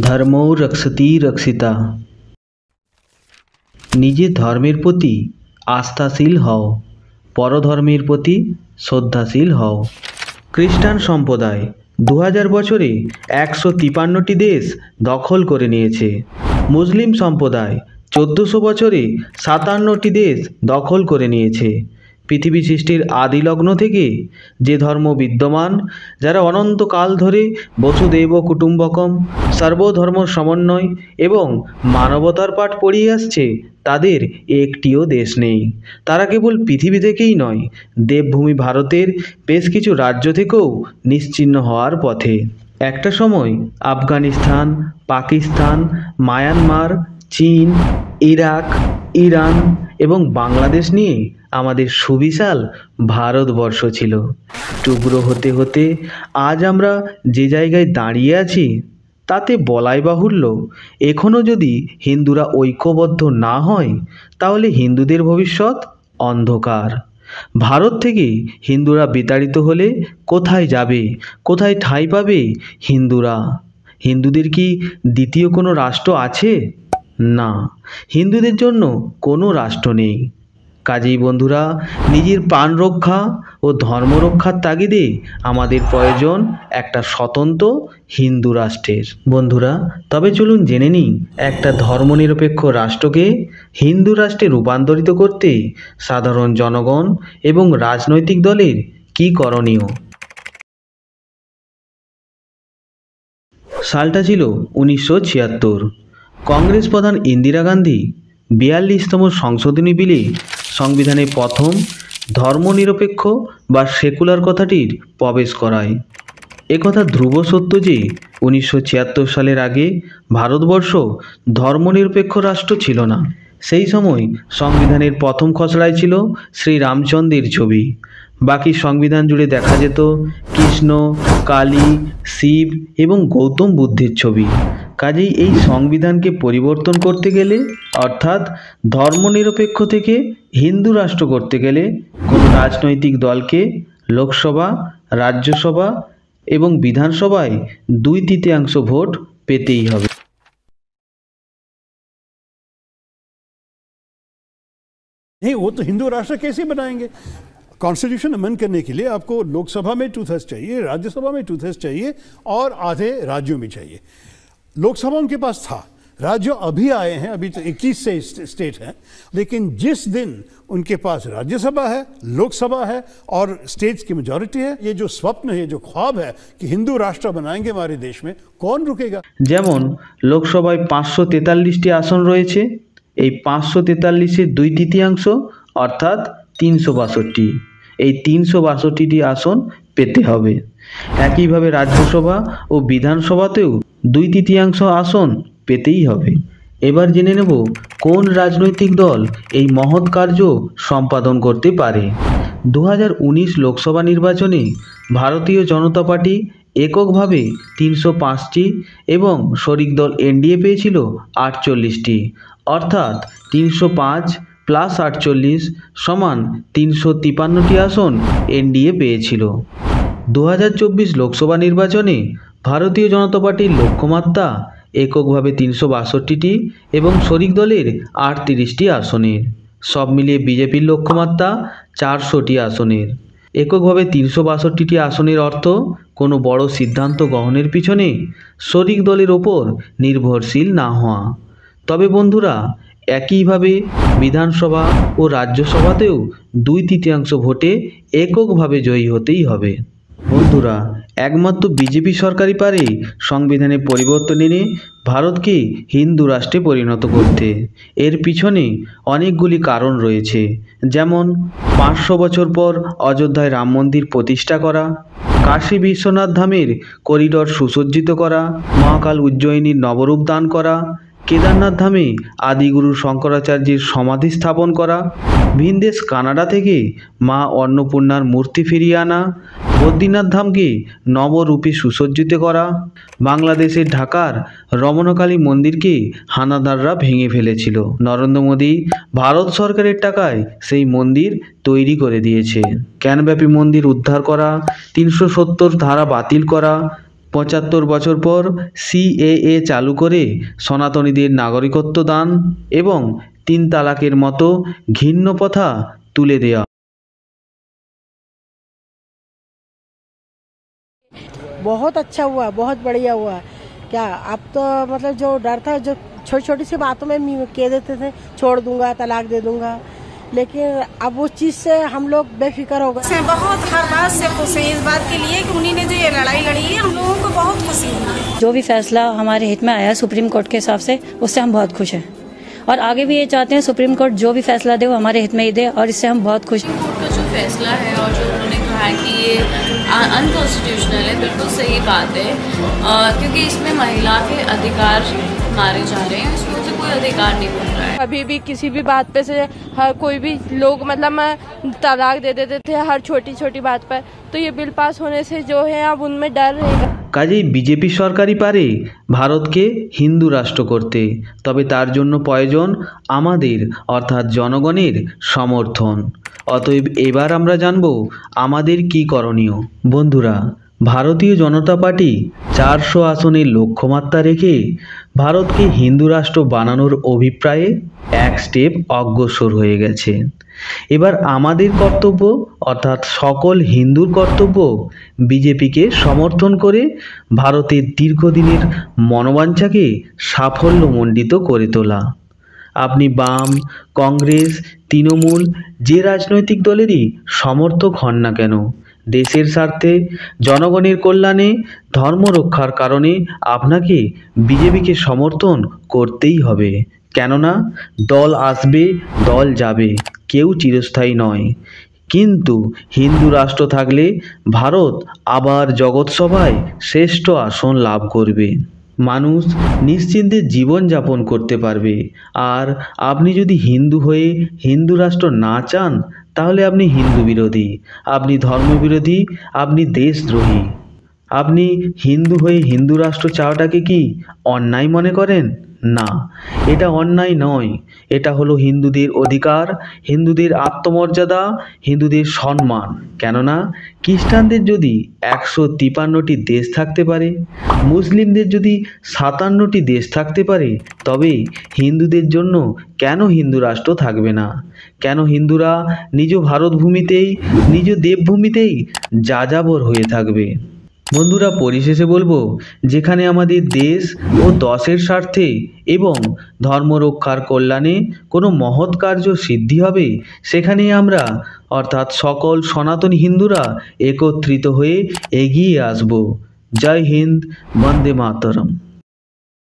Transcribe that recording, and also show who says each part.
Speaker 1: ধর্মো রক্ষতি রক্ষিতা। নিজের ধর্মের প্রতি আস্থাশীল হও, পরধর্মের প্রতি শ্রদ্ধাশীল হও। খ্রিস্টান সম্প্রদায় 2000 বছরে 153টি দেশ দখল করে নিয়েছে। মুসলিম সম্প্রদায় 1400 বছরে 57টি দেশ দখল করে নিয়েছে। পৃথিবী সৃষ্টির আদিলগ্ন থেকে যে ধর্ম বিদ্যমান, যারা অনন্তকাল ধরে বসুদেব কুটুম্বকম, সর্বধর্ম সমন্বয় এবং মানবতার পাঠ পড়িয়ে আসছে, তাদের একটিও দেশ নেই। তারা কেবল পৃথিবী থেকেই নয়, দেবভূমি ভারতের বেশ কিছু রাজ্য থেকেও নিশ্চিহ্ন হওয়ার পথে। একটা সময় আফগানিস্তান, পাকিস্তান, মায়ানমার, চীন, ইরাক, ইরান এবং বাংলাদেশ নিয়ে আমাদের সুবিশাল ভারতবর্ষ ছিল। টুকরো হতে হতে আজ আমরা যে জায়গায় দাঁড়িয়ে আছি, তাতে বলাই বাহুল্য, এখনও যদি হিন্দুরা ঐক্যবদ্ধ না হয়, তাহলে হিন্দুদের ভবিষ্যৎ অন্ধকার। ভারত থেকে হিন্দুরা বিতাড়িত হলে কোথায় যাবে, কোথায় ঠাঁই পাবে হিন্দুরা? হিন্দুদের কি দ্বিতীয় কোনো রাষ্ট্র আছে? না, হিন্দুদের জন্য কোনো রাষ্ট্র নেই। কাজেই বন্ধুরা, নিজের প্রাণ রক্ষা ও ধর্ম রক্ষার তাগিদে আমাদের প্রয়োজন একটা স্বতন্ত্র হিন্দু রাষ্ট্রের। বন্ধুরা, তবে চলুন জেনে নিই একটা ধর্মনিরপেক্ষ রাষ্ট্রকে হিন্দু রাষ্ট্রে রূপান্তরিত করতে সাধারণ জনগণ এবং রাজনৈতিক দলের কী করণীয়। সালটা ছিল 1976। কংগ্রেস প্রধান ইন্দিরা গান্ধী 42তম সংশোধনী বিলে সংবিধানে প্রথম ধর্মনিরপেক্ষ বা সেকুলার কথাটির প্রবেশ করায়। একথা ধ্রুব সত্য যে 1976 সালের আগে ভারতবর্ষ ধর্মনিরপেক্ষ রাষ্ট্র ছিল না। সেই সময় সংবিধানের প্রথম খসড়ায় ছিল শ্রীরামচন্দ্রের ছবি। বাকি সংবিধান জুড়ে দেখা যেত কৃষ্ণ, কালী, শিব এবং গৌতম বুদ্ধের ছবি। কাজেই এই সংবিধানকে পরিবর্তন করতে গেলে, অর্থাৎ ধর্মনিরপেক্ষ থেকে হিন্দু রাষ্ট্র করতে গেলে, কোনো রাজনৈতিক দলকে লোকসভা, রাজ্যসভা এবং বিধানসভায় 2/3 ভোট পেতেই হবে।
Speaker 2: नहीं, वो तो हिंदू राष्ट्र कैसे बनाएंगे? कॉन्स्टिट्यूशन अमेंड करने के लिए आपको लोकसभा में 2/3 चाहिए, राज्यसभा में 2/3 चाहिए और आधे राज्यों में चाहिए। लोकसभा उनके पास था, राज्य अभी आए हैं, अभी तो 21 से स्टेट हैं, लेकिन जिस दिन उनके पास राज्यसभा है, लोकसभा है और स्टेट्स की मेजॉरिटी है, ये जो स्वप्न है, जो ख्वाब है कि हिंदू राष्ट्र बनाएंगे हमारे देश में, कौन रुकेगा?
Speaker 1: যেমন লোকসভায় 543টি আসন রয়েছে, এই 543-এর 2/3 অর্থাৎ 362। এই 362টি আসন পেতে হবে। একইভাবে রাজ্যসভা ও বিধানসভাতেও 2/3 আসন পেতেই হবে। এবার জেনে নেব কোন রাজনৈতিক দল এই মহৎ কার্য সম্পাদন করতে পারে। 2019 লোকসভা নির্বাচনে ভারতীয় জনতা পার্টি এককভাবে 305টি এবং শরিক দল এনডিএ পেয়েছিল 48টি, অর্থাৎ 305 + 48 = 353টি আসন এনডিএ পেয়েছিল। 2024 লোকসভা নির্বাচনে ভারতীয় জনতা পার্টির লক্ষ্যমাত্রা এককভাবে 362টি এবং শরিক দলের 38টি আসনের। সব মিলিয়ে বিজেপির লক্ষ্যমাত্রা 400টি আসনের। এককভাবে 362টি আসনের অর্থ কোনো বড় সিদ্ধান্ত গ্রহণের পিছনে শরিক দলের ওপর নির্ভরশীল না হওয়া। তবে বন্ধুরা, একইভাবে বিধানসভা ও রাজ্যসভাতেও 2/3 ভোটে এককভাবে জয়ী হতেই হবে। বন্ধুরা, একমাত্র বিজেপি সরকারই পারে সংবিধানে পরিবর্তন এনে ভারতকে হিন্দু রাষ্ট্রে পরিণত করতে। এর পিছনে অনেকগুলি কারণ রয়েছে, যেমন 500 বছর পর অযোধ্যায় রাম মন্দির প্রতিষ্ঠা করা, কাশী বিশ্বনাথ ধামের করিডর সুসজ্জিত করা, মহাকাল উজ্জয়িনীর নবরূপ দান করা, কেদারনাথ ধামে আদিগুরু শঙ্করাচার্যের সমাধি স্থাপন করা, ভিনদেশ কানাডা থেকে মা অন্নপূর্ণার মূর্তি ফিরিয়ে আনা, বদ্রীনাথ ধামকে নবরূপে সুসজ্জিত করা, বাংলাদেশের ঢাকার রমণকালী মন্দিরকে হানাদাররা ভেঙে ফেলেছিল। নরেন্দ্র মোদী ভারত সরকারের টাকায় সেই মন্দির তৈরি করে দিয়েছে। জ্ঞানব্যাপী মন্দির উদ্ধার করা, 370 ধারা বাতিল করা, ৭৫ বছর পর সিএএ চালু করে সনাতনীদের নাগরিকত্ব দান এবং 3 তালাকের মতো ঘৃণ্য প্রথা তুলে দেওয়া।
Speaker 3: बहुत अच्छा हुआ, बहुत बढ़िया हुआ। क्या अब तो मतलब जो डर था, जो छोटी छोटी सी बातों में कह देते थे छोड़ दूंगा, तलाक दे दूंगा, लेकिन अब उस चीज से हम लोग बेफिक्र हो गए।
Speaker 4: बहुत हर बात से खुश है इस बात के लिए कि उन्हीं ने जो ये लड़ाई लड़ी है हम लोगों को बहुत खुशी हुई है।
Speaker 5: जो भी फैसला हमारे हित में आया सुप्रीम कोर्ट के हिसाब से, उससे हम बहुत खुश हैं और आगे भी ये चाहते हैं सुप्रीम कोर्ट जो भी फैसला दे वो हमारे हित में ही दे और इससे हम बहुत खुश हैं।
Speaker 6: कोर्ट का जो फैसला है और जो उन्होंने कहा है कि ये अनकॉन्स्टिट्यूशनल है, बिल्कुल सही बात है, क्योंकि इसमें महिला के अधिकार मारे जा रहे हैं, इसमें उसे कोई अधिकार नहीं मिल रहा है।
Speaker 7: अभी भी किसी भी बात पे से हर कोई भी लोग मतलब तलाक दे देते थे हर छोटी छोटी बात पर, तो ये बिल पास होने से जो है अब उनमें डर रहेगा।
Speaker 1: কাজেই বিজেপি সরকারই পারে ভারতকে হিন্দু রাষ্ট্র করতে, তবে তার জন্য প্রয়োজন আমাদের অর্থাৎ জনগণের সমর্থন। অতএব এবার আমরা জানব আমাদের কি করণীয়। বন্ধুরা, ভারতীয় জনতা পার্টি 400 আসনের লক্ষ্যমাত্রা রেখে ভারতকে হিন্দু রাষ্ট্র বানানোর অভিপ্রায়ে এক স্টেপ অগ্রসর হয়ে গেছে। এবার আমাদের কর্তব্য অর্থাৎ সকল হিন্দুর কর্তব্য বিজেপিকে সমর্থন করে ভারতের দীর্ঘদিনের মনোবাঞ্ছাকে সাফল্যমণ্ডিত করে তোলা। আপনি বাম, কংগ্রেস, তৃণমূল যে রাজনৈতিক দলেরই সমর্থক হন না কেন, দেশের স্বার্থে, জনগণের কল্যাণে, ধর্ম রক্ষার কারণে আপনাকে বিজেপিকে সমর্থন করতেই হবে। কেননা দল আসবে, দল যাবে, কেউ চিরস্থায়ী নয়। কিন্তু হিন্দু রাষ্ট্র থাকলে ভারত আবার জগৎসভায় শ্রেষ্ঠ আসন লাভ করবে, মানুষ নিশ্চিন্তে জীবনযাপন করতে পারবে। আর আপনি যদি হিন্দু হয়ে হিন্দু রাষ্ট্র না চান, তাহলে আপনি হিন্দু বিরোধী, আপনি ধর্মবিরোধী, আপনি দেশদ্রোহী। আপনি হিন্দু হয়ে হিন্দু রাষ্ট্র চাওয়াটাকে কি অন্যায় মনে করেন? না, এটা অন্যায় নয়, এটা হলো হিন্দুদের অধিকার, হিন্দুদের আত্মমর্যাদা, হিন্দুদের সম্মান। কেননা খ্রিস্টানদের যদি 153টি দেশ থাকতে পারে, মুসলিমদের যদি 57টি দেশ থাকতে পারে, তবে হিন্দুদের জন্য কেন হিন্দু রাষ্ট্র থাকবে না? কেন হিন্দুরা নিজ ভারতভূমিতেই, নিজ দেবভূমিতেই যাযাবর হয়ে থাকবে? বন্ধুরা, পরিশেষে বলবো, যেখানে আমাদের দেশ ও দশের স্বার্থে এবং ধর্ম রক্ষার কল্যাণে কোনো মহৎ কার্য সিদ্ধি হবে, সেখানেই আমরা অর্থাৎ সকল সনাতনী হিন্দুরা একত্রিত হয়ে এগিয়ে আসব। জয় হিন্দ, বন্দে মাতরম।